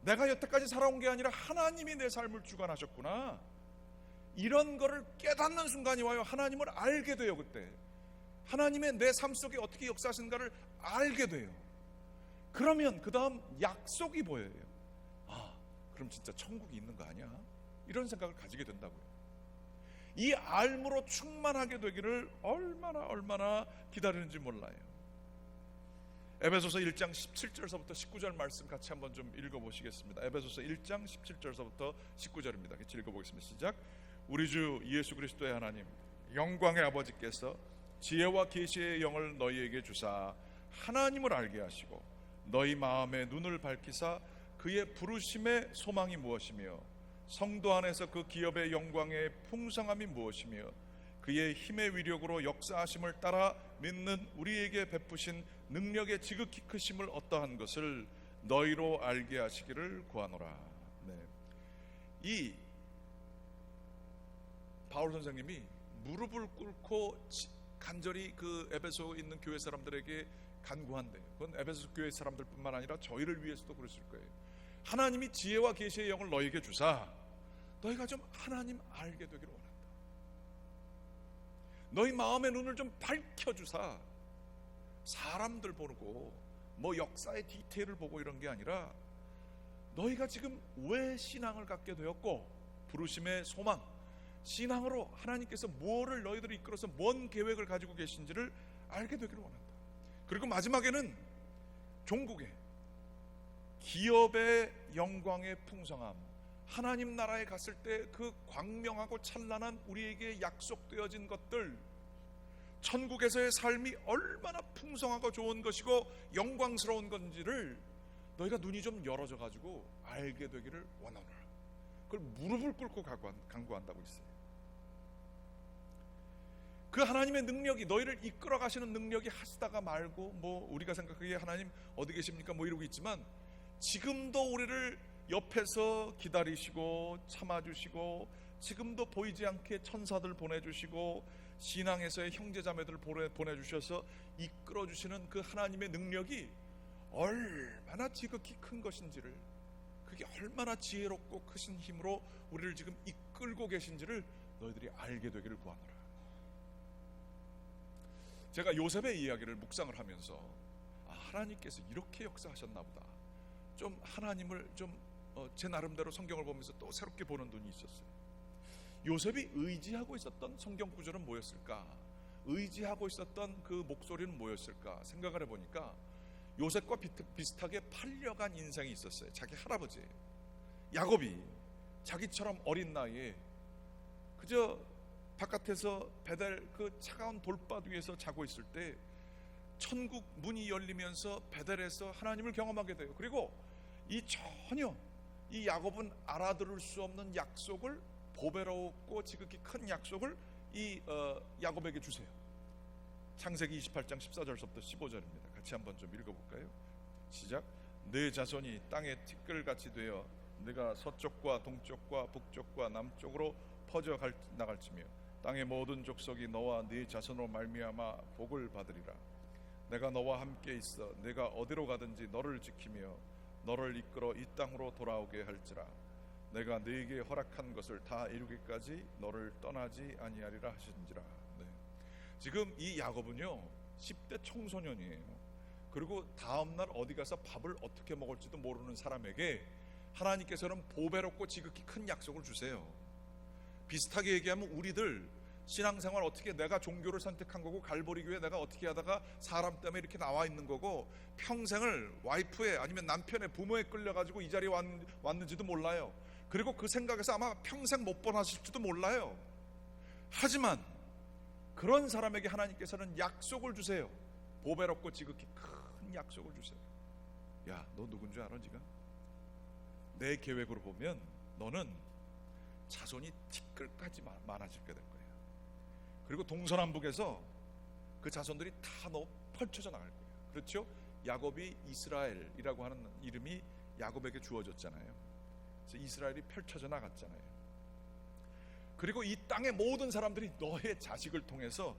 내가 여태까지 살아온 게 아니라 하나님이 내 삶을 주관하셨구나. 이런 거를 깨닫는 순간이 와요. 하나님을 알게 돼요. 그때 하나님의 내 삶 속에 어떻게 역사하신가를 알게 돼요. 그러면 그 다음 약속이 보여요. 아, 그럼 진짜 천국이 있는 거 아니야? 이런 생각을 가지게 된다고요. 이 알므로 충만하게 되기를 얼마나 기다리는지 몰라요. 에베소서 1장 17절서부터 19절 말씀 같이 한번 좀 읽어보시겠습니다. 에베소서 1장 17절서부터 19절입니다. 같이 읽어보겠습니다. 시작. 우리 주 예수 그리스도의 하나님 영광의 아버지께서 지혜와 계시의 영을 너희에게 주사 하나님을 알게 하시고 너희 마음의 눈을 밝히사 그의 부르심의 소망이 무엇이며 성도 안에서 그 기업의 영광의 풍성함이 무엇이며 그의 힘의 위력으로 역사하심을 따라 믿는 우리에게 베푸신 능력의 지극히 크심을 어떠한 것을 너희로 알게 하시기를 구하노라. 네. 이 바울 선생님이 무릎을 꿇고 간절히 그 에베소에 있는 교회 사람들에게 간구한대요. 그건 에베소 교회 사람들뿐만 아니라 저희를 위해서도 그러실 거예요. 하나님이 지혜와 계시의 영을 너에게 주사 너희가 좀 하나님 알게 되기를 원한다. 너희 마음의 눈을 좀 밝혀주사 사람들 보고 뭐 역사의 디테일을 보고 이런 게 아니라 너희가 지금 왜 신앙을 갖게 되었고 부르심의 소망, 신앙으로 하나님께서 뭐를 너희들을 이끌어서 뭔 계획을 가지고 계신지를 알게 되기를 원한다. 그리고 마지막에는 종국의 기업의 영광의 풍성함, 하나님 나라에 갔을 때 그 광명하고 찬란한 우리에게 약속되어진 것들, 천국에서의 삶이 얼마나 풍성하고 좋은 것이고 영광스러운 건지를 너희가 눈이 좀 열어져 가지고 알게 되기를 원하노라. 그걸 무릎을 꿇고 간구한다고 있어요. 그 하나님의 능력이 너희를 이끌어 가시는 능력이 하시다가 말고 뭐 우리가 생각하기에 하나님 어디 계십니까 뭐 이러고 있지만 지금도 우리를 옆에서 기다리시고 참아주시고 지금도 보이지 않게 천사들 보내주시고 신앙에서의 형제자매들 보내주셔서 이끌어주시는 그 하나님의 능력이 얼마나 지극히 큰 것인지를, 그게 얼마나 지혜롭고 크신 힘으로 우리를 지금 이끌고 계신지를 너희들이 알게 되기를 구하노라. 제가 요셉의 이야기를 묵상을 하면서 하나님께서 이렇게 역사하셨나 보다, 좀 하나님을 좀 제 나름대로 성경을 보면서 또 새롭게 보는 눈이 있었어요. 요셉이 의지하고 있었던 성경 구절은 뭐였을까? 의지하고 있었던 그 목소리는 뭐였을까? 생각을 해보니까 요셉과 비슷하게 팔려간 인생이 있었어요. 자기 할아버지 야곱이 자기처럼 어린 나이에 그저 바깥에서 베델 그 차가운 돌밭 위에서 자고 있을 때 천국 문이 열리면서 베델에서 하나님을 경험하게 돼요. 그리고 전혀 이 야곱은 알아들을 수 없는 약속을, 보배롭고 지극히 큰 약속을 야곱에게 주세요. 창세기 28장 14절부터 15절입니다. 같이 한번 좀 읽어볼까요? 시작. 내 자손이 땅의 티끌같이 되어 내가 서쪽과 동쪽과 북쪽과 남쪽으로 퍼져 나갈지며 땅의 모든 족속이 너와 네 자손으로 말미암아 복을 받으리라. 내가 너와 함께 있어 내가 어디로 가든지 너를 지키며 너를 이끌어 이 땅으로 돌아오게 할지라. 내가 네게 허락한 것을 다 이루기까지 너를 떠나지 아니하리라 하신지라. 네. 지금 이 야곱은요 10대 청소년이에요. 그리고 다음날 어디 가서 밥을 어떻게 먹을지도 모르는 사람에게 하나님께서는 보배롭고 지극히 큰 약속을 주세요. 비슷하게 얘기하면 우리들 신앙생활 어떻게, 내가 종교를 선택한 거고 갈보리 교회 내가 어떻게 하다가 사람 때문에 이렇게 나와 있는 거고 평생을 와이프에 아니면 남편의 부모에 끌려가지고 이 자리에 왔는지도 몰라요. 그리고 그 생각에서 아마 평생 못 번하실지도 몰라요. 하지만 그런 사람에게 하나님께서는 약속을 주세요. 보배롭고 지극히 큰 약속을 주세요. 야, 너 누군 줄 알아? 지금 내 계획으로 보면 너는 자손이 티끌까지 많아지게 될 거예요. 그리고 동서남북에서 그 자손들이 다 펼쳐져 나갈 거예요. 그렇죠? 야곱이 이스라엘이라고 하는 이름이 야곱에게 주어졌잖아요. 그래서 이스라엘이 펼쳐져 나갔잖아요. 그리고 이 땅의 모든 사람들이 너의 자식을 통해서,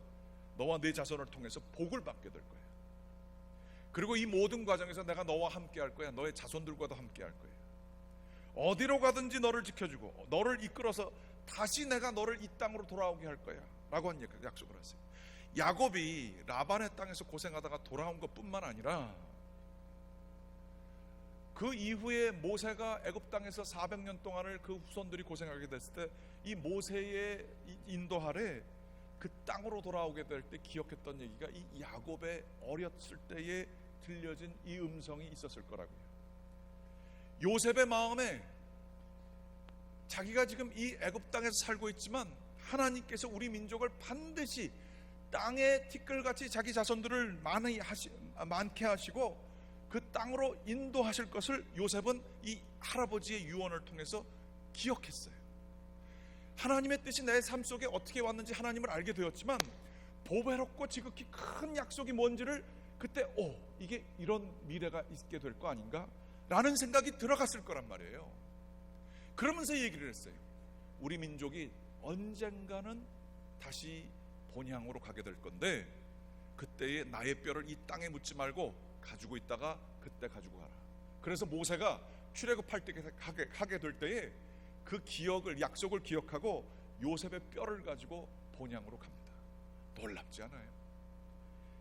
너와 내 자손을 통해서 복을 받게 될 거예요. 그리고 이 모든 과정에서 내가 너와 함께 할 거야. 너의 자손들과도 함께 할 거예요. 어디로 가든지 너를 지켜주고 너를 이끌어서 다시 내가 너를 이 땅으로 돌아오게 할 거야 라고 한 약속을 하세요. 야곱이 라반의 땅에서 고생하다가 돌아온 것뿐만 아니라 그 이후에 모세가 애굽 땅에서 400년 동안을 그 후손들이 고생하게 됐을 때 이 모세의 인도 아래 그 땅으로 돌아오게 될 때 기억했던 얘기가 이 야곱의 어렸을 때에 들려진 이 음성이 있었을 거라고요. 요셉의 마음에 자기가 지금 이 애굽 땅에서 살고 있지만 하나님께서 우리 민족을 반드시 땅의 티끌같이 자기 자손들을 많게 하시고 그 땅으로 인도하실 것을 요셉은 이 할아버지의 유언을 통해서 기억했어요. 하나님의 뜻이 내 삶 속에 어떻게 왔는지 하나님을 알게 되었지만 보배롭고 지극히 큰 약속이 뭔지를 그때 이게 이런 미래가 있게 될 거 아닌가? 라는 생각이 들어갔을 거란 말이에요. 그러면서 얘기를 했어요. 우리 민족이 언젠가는 다시 본향으로 가게 될 건데, 그때에 나의 뼈를 이 땅에 묻지 말고 가지고 있다가 그때 가지고 가라. 그래서 모세가 출애굽할 때 하게 될 때에 그 기억을, 약속을 기억하고 요셉의 뼈를 가지고 본향으로 갑니다. 놀랍지 않아요?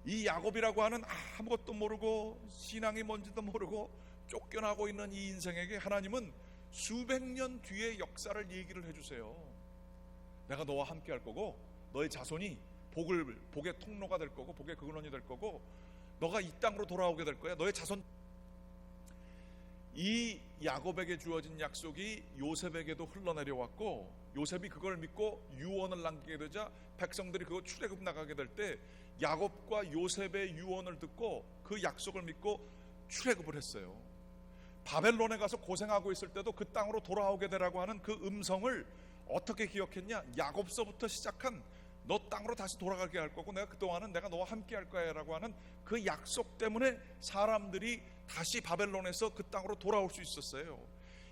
이 야곱이라고 하는 아무것도 모르고 신앙이 뭔지도 모르고 쫓겨나고 있는 이 인생에게 하나님은 수백 년 뒤의 역사를 얘기를 해주세요. 내가 너와 함께 할 거고, 너의 자손이 복의 통로가 될 거고, 복의 근원이 될 거고, 너가 이 땅으로 돌아오게 될 거야. 너의 자손. 이 야곱에게 주어진 약속이 요셉에게도 흘러내려왔고, 요셉이 그걸 믿고 유언을 남기게 되자 백성들이 그거 출애굽 나가게 될 때 야곱과 요셉의 유언을 듣고 그 약속을 믿고 출애굽을 했어요. 바벨론에 가서 고생하고 있을 때도 그 땅으로 돌아오게 되라고 하는 그 음성을 어떻게 기억했냐? 야곱서부터 시작한 너 땅으로 다시 돌아가게 할 거고, 내가 그동안은 내가 너와 함께 할 거야 라고 하는 그 약속 때문에 사람들이 다시 바벨론에서 그 땅으로 돌아올 수 있었어요.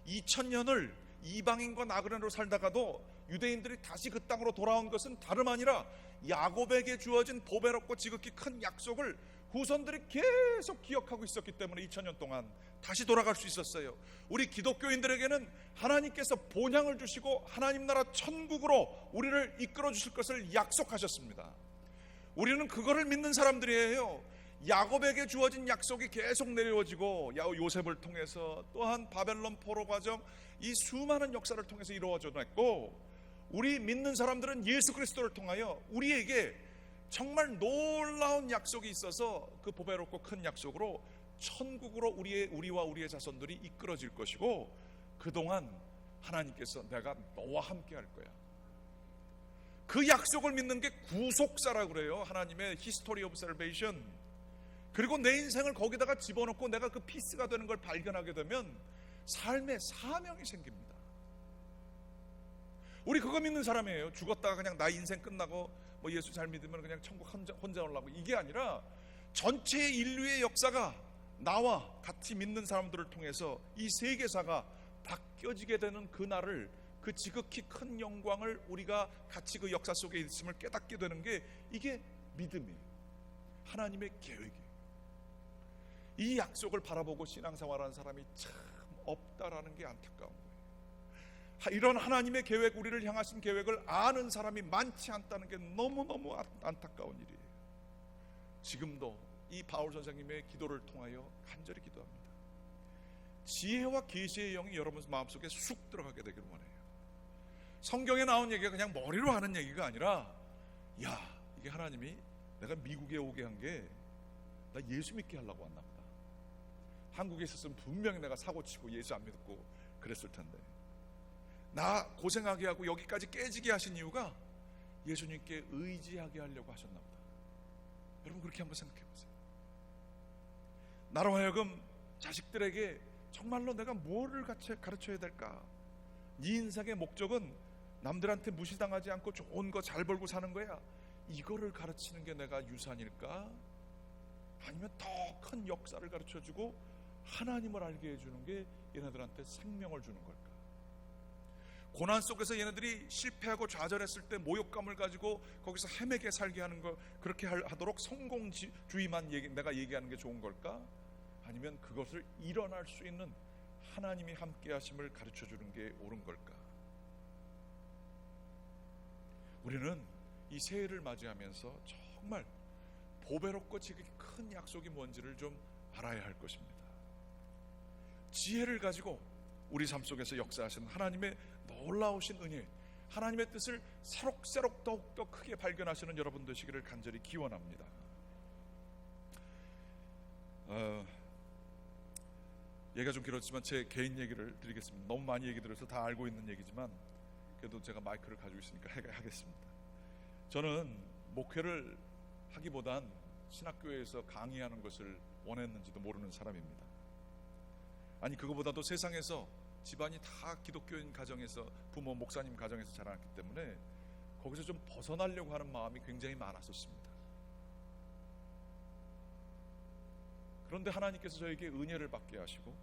2000년을 이방인과 나그네로 살다가도 유대인들이 다시 그 땅으로 돌아온 것은 다름 아니라 야곱에게 주어진 보배롭고 지극히 큰 약속을 후손들이 계속 기억하고 있었기 때문에 2000년 동안 다시 돌아갈 수 있었어요. 우리 기독교인들에게는 하나님께서 본향을 주시고 하나님 나라 천국으로 우리를 이끌어 주실 것을 약속하셨습니다. 우리는 그거를 믿는 사람들이에요. 야곱에게 주어진 약속이 계속 내려지고 요셉을 통해서, 또한 바벨론 포로 과정, 이 수많은 역사를 통해서 이루어졌고, 우리 믿는 사람들은 예수 그리스도를 통하여 우리에게 정말 놀라운 약속이 있어서 그 보배롭고 큰 약속으로 천국으로 우리와 우리의 자손들이 이끌어질 것이고, 그동안 하나님께서 내가 너와 함께 할 거야. 그 약속을 믿는 게 구속사라고 그래요. 하나님의 히스토리 오브 셀베이션. 그리고 내 인생을 거기다가 집어넣고 내가 그 피스가 되는 걸 발견하게 되면 삶의 사명이 생깁니다. 우리 그거 믿는 사람이에요. 죽었다가 그냥 나 인생 끝나고 뭐 예수 잘 믿으면 그냥 천국 혼자 올라고, 이게 아니라 전체 인류의 역사가 나와 같이 믿는 사람들을 통해서 이 세계사가 바뀌어지게 되는 그날을, 그 지극히 큰 영광을 우리가 같이 그 역사 속에 있음을 깨닫게 되는 게, 이게 믿음이에요. 하나님의 계획이에요. 이 약속을 바라보고 신앙생활하는 사람이 참 없다라는 게 안타까운 거예요. 이런 하나님의 계획, 우리를 향하신 계획을 아는 사람이 많지 않다는 게 너무너무 안타까운 일이에요. 지금도 이 바울 선생님의 기도를 통하여 간절히 기도합니다. 지혜와 계시의 영이 여러분 마음속에 쑥 들어가게 되기를 원해요. 성경에 나온 얘기가 그냥 머리로 하는 얘기가 아니라, 야, 이게 하나님이 내가 미국에 오게 한 게 나 예수 믿게 하려고 왔나 보다. 한국에 있었으면 분명히 내가 사고치고 예수 안 믿고 그랬을 텐데, 나 고생하게 하고 여기까지 깨지게 하신 이유가 예수님께 의지하게 하려고 하셨나 보다. 여러분 그렇게 한번 생각해 보세요. 나로 하여금 자식들에게 정말로 내가 뭐를 가르쳐야 될까? 네 인생의 목적은 남들한테 무시당하지 않고 좋은 거 잘 벌고 사는 거야. 이거를 가르치는 게 내가 유산일까? 아니면 더 큰 역사를 가르쳐주고 하나님을 알게 해주는 게 얘네들한테 생명을 주는 걸까? 고난 속에서 얘네들이 실패하고 좌절했을 때 모욕감을 가지고 거기서 헤매게 살게 하는 거, 그렇게 하도록 성공주의만 내가 얘기하는 게 좋은 걸까? 아니면 그것을 일어날 수 있는 하나님이 함께 하심을 가르쳐 주는 게 옳은 걸까? 우리는 이 새해를 맞이하면서 정말 보배롭고 지극히 큰 약속이 뭔지를 좀 알아야 할 것입니다. 지혜를 가지고 우리 삶 속에서 역사하시는 하나님의 놀라우신 은혜, 하나님의 뜻을 새록새록 더욱더 크게 발견하시는 여러분 되시기를 간절히 기원합니다. 얘기가 좀 길었지만 제 개인 얘기를 드리겠습니다. 너무 많이 얘기 들어서 다 알고 있는 얘기지만 그래도 제가 마이크를 가지고 있으니까 하겠습니다. 저는 목회를 하기보단 신학교에서 강의하는 것을 원했는지도 모르는 사람입니다. 아니, 그거보다도 세상에서 집안이 다 기독교인 가정에서, 부모 목사님 가정에서 자라났기 때문에 거기서 좀 벗어나려고 하는 마음이 굉장히 많았었습니다. 그런데 하나님께서 저에게 은혜를 받게 하시고,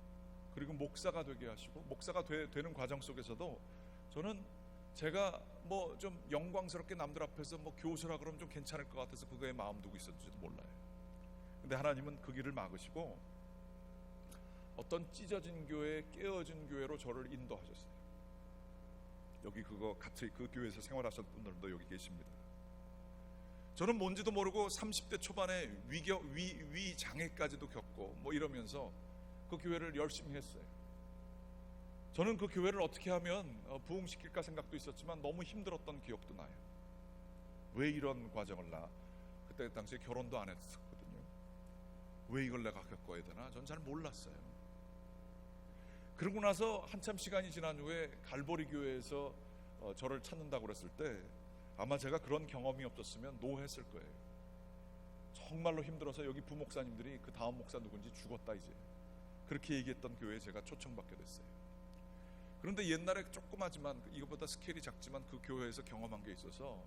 그리고 목사가 되게 하시고, 목사가 되는 과정 속에서도 저는 제가 뭐 좀 영광스럽게 남들 앞에서 뭐 교수라 그러면 좀 괜찮을 것 같아서 그거에 마음 두고 있었는지도 몰라요. 근데 하나님은 그 길을 막으시고 어떤 찢어진 교회, 깨어진 교회로 저를 인도하셨어요. 여기 그거 같이 그 교회에서 생활하셨던 분들도 여기 계십니다. 저는 뭔지도 모르고 30대 초반에 위 장애까지도 겪고 뭐 이러면서 그 교회를 열심히 했어요. 저는 그 교회를 어떻게 하면 부흥시킬까 생각도 있었지만 너무 힘들었던 기억도 나요. 왜 이런 과정을 그때 당시에 결혼도 안 했었거든요. 왜 이걸 내가 겪어야 되나? 전 잘 몰랐어요. 그러고 나서 한참 시간이 지난 후에 갈보리 교회에서 저를 찾는다고 그랬을 때 아마 제가 그런 경험이 없었으면 노했을 거예요. 정말로 힘들어서 여기 부목사님들이 그 다음 목사 누군지 죽었다 이제 그렇게 얘기했던 교회에 제가 초청받게 됐어요. 그런데 옛날에 조그마지만 이것보다 스케일이 작지만 그 교회에서 경험한 게 있어서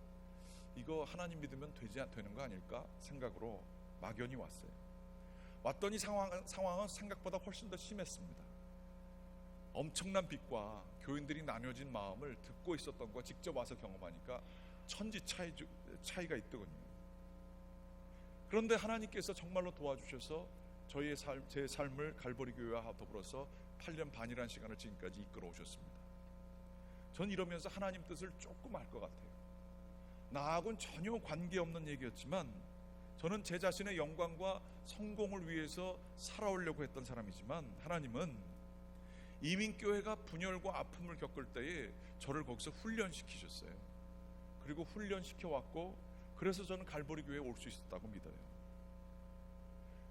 이거 하나님 믿으면 되는 거 아닐까 생각으로 막연히 왔어요. 왔더니 상황은 생각보다 훨씬 더 심했습니다. 엄청난 빚과 교인들이 나뉘어진 마음을 듣고 있었던 것과 직접 와서 경험하니까 천지 차이가 있더군요. 그런데 하나님께서 정말로 도와주셔서 제 삶을 갈보리 교회와 더불어서 8년 반이라는 시간을 지금까지 이끌어 오셨습니다. 전 이러면서 하나님 뜻을 조금 알 것 같아요. 나하고는 전혀 관계없는 얘기였지만 저는 제 자신의 영광과 성공을 위해서 살아오려고 했던 사람이지만 하나님은 이민교회가 분열과 아픔을 겪을 때에 저를 거기서 훈련시키셨어요. 그리고 훈련시켜왔고 그래서 저는 갈보리 교회에 올 수 있었다고 믿어요.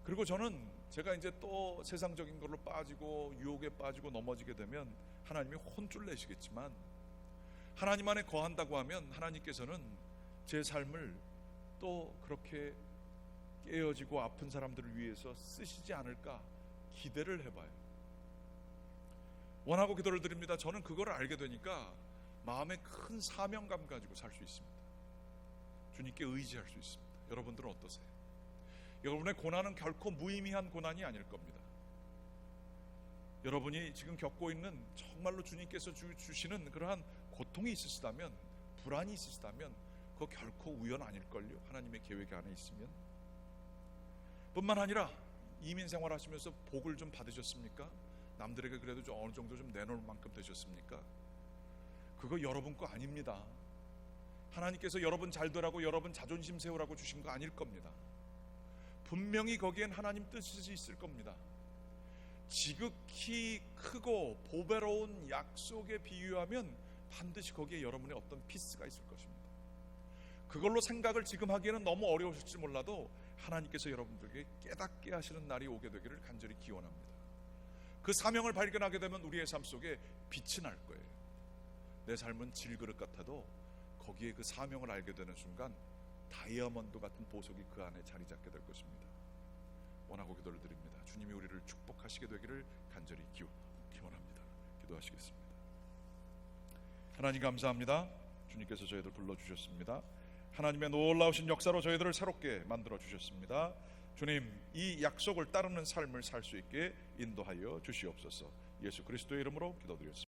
그리고 저는 제가 이제 또 세상적인 걸로 빠지고 유혹에 빠지고 넘어지게 되면 하나님이 혼쭐 내시겠지만 하나님 안에 거한다고 하면 하나님께서는 제 삶을 또 그렇게 깨어지고 아픈 사람들을 위해서 쓰시지 않을까 기대를 해봐요. 원하고 기도를 드립니다. 저는 그걸 알게 되니까 마음에 큰 사명감 가지고 살 수 있습니다. 주님께 의지할 수 있습니다. 여러분들은 어떠세요? 여러분의 고난은 결코 무의미한 고난이 아닐 겁니다. 여러분이 지금 겪고 있는 정말로 주님께서 주시는 그러한 고통이 있으시다면, 불안이 있으시다면 그거 결코 우연 아닐걸요. 하나님의 계획 안에 있으면. 뿐만 아니라 이민 생활하시면서 복을 좀 받으셨습니까? 남들에게 그래도 좀 어느 정도 좀 내놓을 만큼 되셨습니까? 그거 여러분 거 아닙니다. 하나님께서 여러분 잘 되라고 여러분 자존심 세우라고 주신 거 아닐 겁니다. 분명히 거기엔 하나님 뜻이 있을 겁니다. 지극히 크고 보배로운 약속에 비유하면 반드시 거기에 여러분의 어떤 피스가 있을 것입니다. 그걸로 생각을 지금 하기에는 너무 어려우실지 몰라도 하나님께서 여러분들에게 깨닫게 하시는 날이 오게 되기를 간절히 기원합니다. 그 사명을 발견하게 되면 우리의 삶 속에 빛이 날 거예요. 내 삶은 질그릇 같아도 거기에 그 사명을 알게 되는 순간 다이아몬드 같은 보석이 그 안에 자리 잡게 될 것입니다. 원하고 기도를 드립니다. 주님이 우리를 축복하시게 되기를 간절히 기원합니다. 기도하시겠습니다. 하나님 감사합니다. 주님께서 저희들 불러주셨습니다. 하나님의 놀라우신 역사로 저희들을 새롭게 만들어 주셨습니다. 주님, 이 약속을 따르는 삶을 살 수 있게 인도하여 주시옵소서. 예수 그리스도의 이름으로 기도드렸습니다.